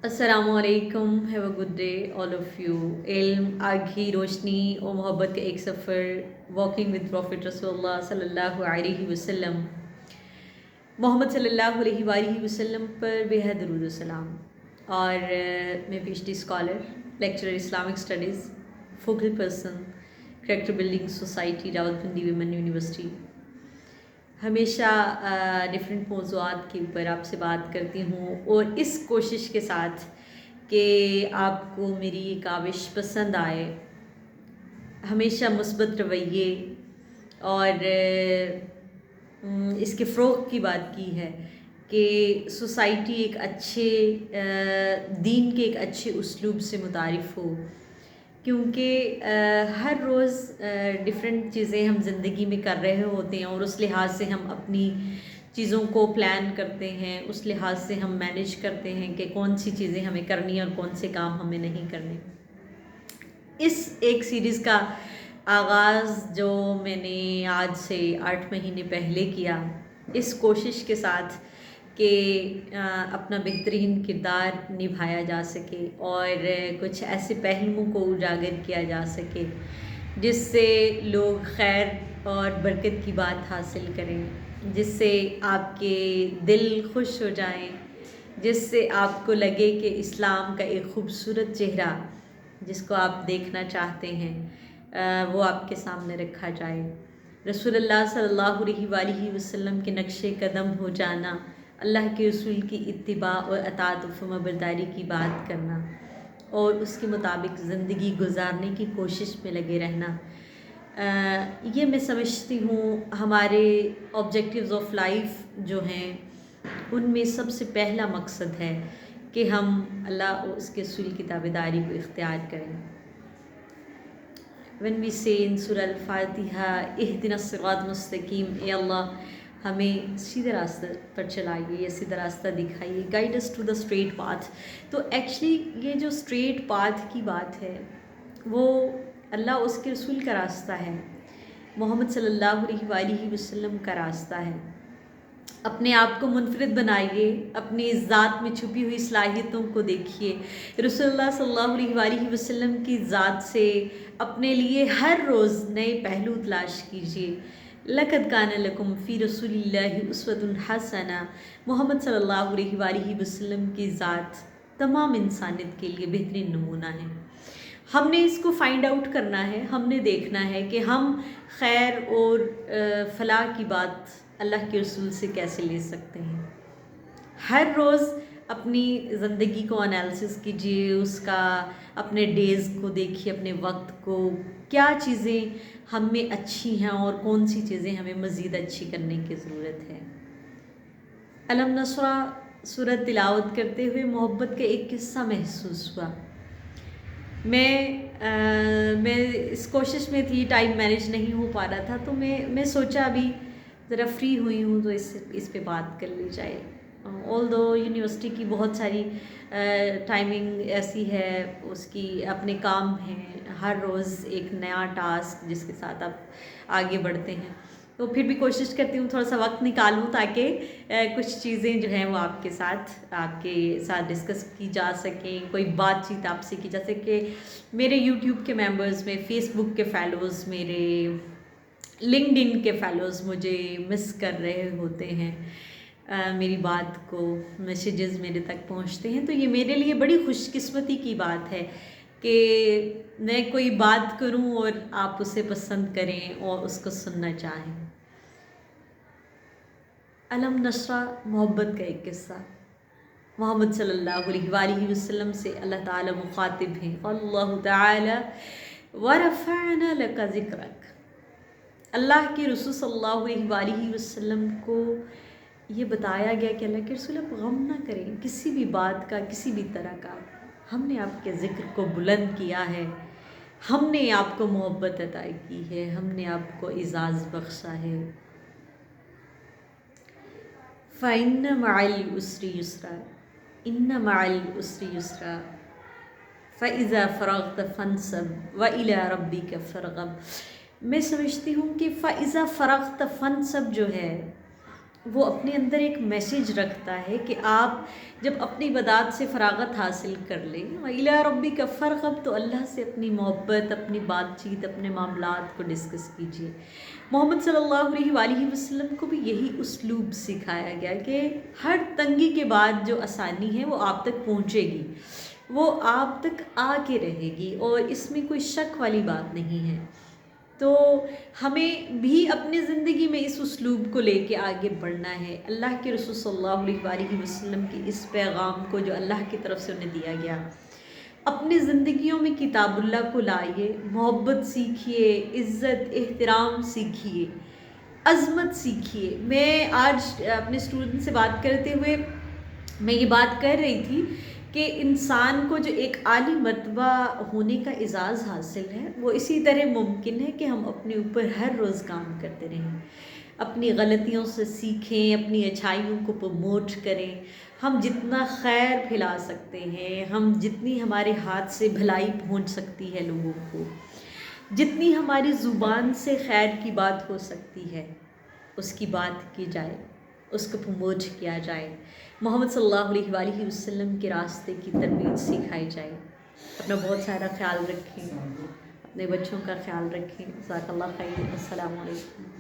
अस्सलाम वालेकुम, have a good day all of you. इल्म, आग की रोशनी और मोहब्बत का एक सफ़र, वॉकिंग विद प्रॉफिट रसूलुल्लाह सल्लल्लाहु अलैहि वसल्लम। मोहम्मद सल्लल्लाहु अलैहि वसल्लम पर बेहद दरूद व सलाम। और मैं PhD scholar, lecturer Islamic studies, focal person, character building society Rawalpindi women university. हमेशा डिफरेंट मौज़ूआत के ऊपर आपसे बात करती हूँ और इस कोशिश के साथ कि आपको मेरी ये काविश पसंद आए। हमेशा मुस्बत रवैये और इसके फ़रोग़ की बात की है कि सोसाइटी एक अच्छे दीन के एक अच्छे उसलूब से मुतारिफ़ हो, क्योंकि हर रोज़ डिफरेंट चीज़ें हम ज़िंदगी में कर रहे होते हैं और उस लिहाज से हम अपनी चीज़ों को प्लान करते हैं, उस लिहाज से हम मैनेज करते हैं कि कौन सी चीज़ें हमें करनी है और कौन से काम हमें नहीं करने। इस एक सीरीज़ का आगाज़ जो मैंने आज से 8 महीने पहले किया, इस कोशिश के साथ कि अपना बेहतरीन किरदार निभाया जा सके और कुछ ऐसे पहलुओं को उजागर किया जा सके जिससे लोग खैर और बरकत की बात हासिल करें, जिससे आपके दिल खुश हो जाएं, जिससे आपको लगे कि इस्लाम का एक ख़ूबसूरत चेहरा जिसको आप देखना चाहते हैं वो आपके सामने रखा जाए। रसूलुल्लाह सल्लल्लाहु अलैहि वसल्लम के नक्शे कदम हो जाना, अल्लाह के रसूल की इत्तिबा और अताअत व फर्माबरदारी की बात करना और उसके मुताबिक ज़िंदगी गुजारने की कोशिश में लगे रहना, ये मैं समझती हूँ हमारे ऑब्जेक्टिव्स ऑफ लाइफ जो हैं उनमें सबसे पहला मकसद है कि हम अल्लाह और उसके रसूल की ताबेदारी को इख्तियार करें। When we say in Surah Al-Fatiha, इहदिनस सिरात मुस्तकीम, ए अल्लाह हमें सीधे रास्ते पर चलाइए या सीधा रास्ता दिखाइए, guide us to the straight path. तो एक्चुअली ये जो स्ट्रेट पाथ की बात है वो अल्लाह उसके रसूल का रास्ता है, मोहम्मद सल्लल्लाहु अलैहि वसल्लम का रास्ता है। अपने आप को मुनफरिद बनाइए, अपनी इस ज़ात में छुपी हुई सलाहियतों को देखिए। रसूलुल्लाह सल्लल्लाहु अलैहि वसल्लम की ज़ात से अपने लिए हर रोज़ नए पहलू तलाश कीजिए। लक़द कान लकुम फ़ी रसूलिल्लाहि उस्वतुन हसना, मोहम्मद सल्लल्लाहु अलैहि वसल्लम की ज़ात तमाम इंसानियत के लिए बेहतरीन नमूना है। हमने इसको फाइंड आउट करना है, हमने देखना है कि हम खैर और फलाह की बात अल्लाह के रसूल से कैसे ले सकते हैं। हर रोज़ अपनी ज़िंदगी को एनालिसिस कीजिए, उसका अपने डेज़ को देखिए, अपने वक्त को, क्या चीज़ें हम में अच्छी हैं और कौन सी चीज़ें हमें मज़ीद अच्छी करने की ज़रूरत है। अलम नसरा सूरत तिलावत करते हुए मोहब्बत का एक किस्सा महसूस हुआ। मैं इस कोशिश में थी, टाइम मैनेज नहीं हो पा रहा था, तो मैं सोचा अभी ज़रा फ्री हुई हूँ तो इस पे बात कर ली जाए। ऑल्दो यूनिवर्सिटी की बहुत सारी टाइमिंग ऐसी है, उसकी अपने काम हैं, हर रोज़ एक नया टास्क जिसके साथ आप आगे बढ़ते हैं, तो फिर भी कोशिश करती हूँ थोड़ा सा वक्त निकालूँ ताकि कुछ चीज़ें जो हैं वो आपके साथ डिस्कस की जा सकें, कोई बातचीत आपसे की जा सके। मेरे यूट्यूब के मेंबर्स में, फेसबुक के फॉलोअर्स, मेरे लिंक्डइन के फॉलोअर्स मुझे मिस कर रहे होते हैं, मेरी बात को मैसेजेस मेरे तक पहुंचते हैं, तो ये मेरे लिए बड़ी खुशकिस्मती की बात है कि मैं कोई बात करूं और आप उसे पसंद करें और उसको सुनना चाहें। अलम नशरा मोहब्बत का एक किस्सा। मोहम्मद सल्लल्लाहु अलैहि वसल्लम से अल्लाह ताला मुखातिब हैं, अल्लाह ताला वरफ़अना लका ज़िक्रक। अल्लाह के रसूल सल्लल्लाहु अलैहि वसल्लम को ये बताया गया कि अल्लाह के रसूल आप गम ना करें किसी भी बात का, किसी भी तरह का। हमने आपके ज़िक्र को बुलंद किया है, हमने आपको मोहब्बत अता की है, हमने आपको इज़ाज़ बख्शा है। फ़इन्न मअल उसरि युस्रा, इन्न मअल उसरि युस्रा, फ़इज़ा फ़रग़्त फ़ंसब व इला रब्बिक फ़रग़ब। मैं समझती हूँ कि फ़इज़ा फ़रग़्त फ़ंसब जो है وہ اپنے اندر ایک میسیج رکھتا ہے کہ آپ جب اپنی عبادات سے فراغت حاصل کر لیں وَإِلَىٰ رَبِّكَ فَارْغَب، تو اللہ سے اپنی محبت، اپنی بات چیت، اپنے معاملات کو ڈسکس کیجیے۔ محمد صلی اللہ علیہ وآلہ وسلم کو بھی یہی اسلوب سکھایا گیا کہ ہر تنگی کے بعد جو آسانی ہے وہ آپ تک پہنچے گی، وہ آپ تک آ کے رہے گی، اور اس میں کوئی شک والی بات نہیں ہے۔ تو ہمیں بھی اپنی زندگی میں اس اسلوب کو لے کے آگے بڑھنا ہے، اللہ کے رسول صلی اللہ علیہ وآلہ وسلم کی اس پیغام کو جو اللہ کی طرف سے انہیں دیا گیا، اپنی زندگیوں میں کتاب اللہ کو لائیے، محبت سیکھیے، عزت احترام سیکھیے، عظمت سیکھیے۔ میں آج اپنے اسٹوڈنٹ سے بات کرتے ہوئے میں یہ بات کر رہی تھی کہ انسان کو جو ایک عالی مرتبہ ہونے کا اعزاز حاصل ہے وہ اسی طرح ممکن ہے کہ ہم اپنے اوپر ہر روز کام کرتے رہیں، اپنی غلطیوں سے سیکھیں، اپنی اچھائیوں کو پروموٹ کریں۔ ہم جتنا خیر پھیلا سکتے ہیں، ہم جتنی ہمارے ہاتھ سے بھلائی پہنچ سکتی ہے لوگوں کو، جتنی ہماری زبان سے خیر کی بات ہو سکتی ہے اس کی بات کی جائے، اس کو پروموٹ کیا جائے، محمد صلی اللہ علیہ وآلہ وسلم کے راستے کی تربیت سکھائی جائے۔ اپنا بہت سارا خیال رکھیں، اپنے بچوں کا خیال رکھیں۔ جزاک اللہ خیر۔ السلام علیکم۔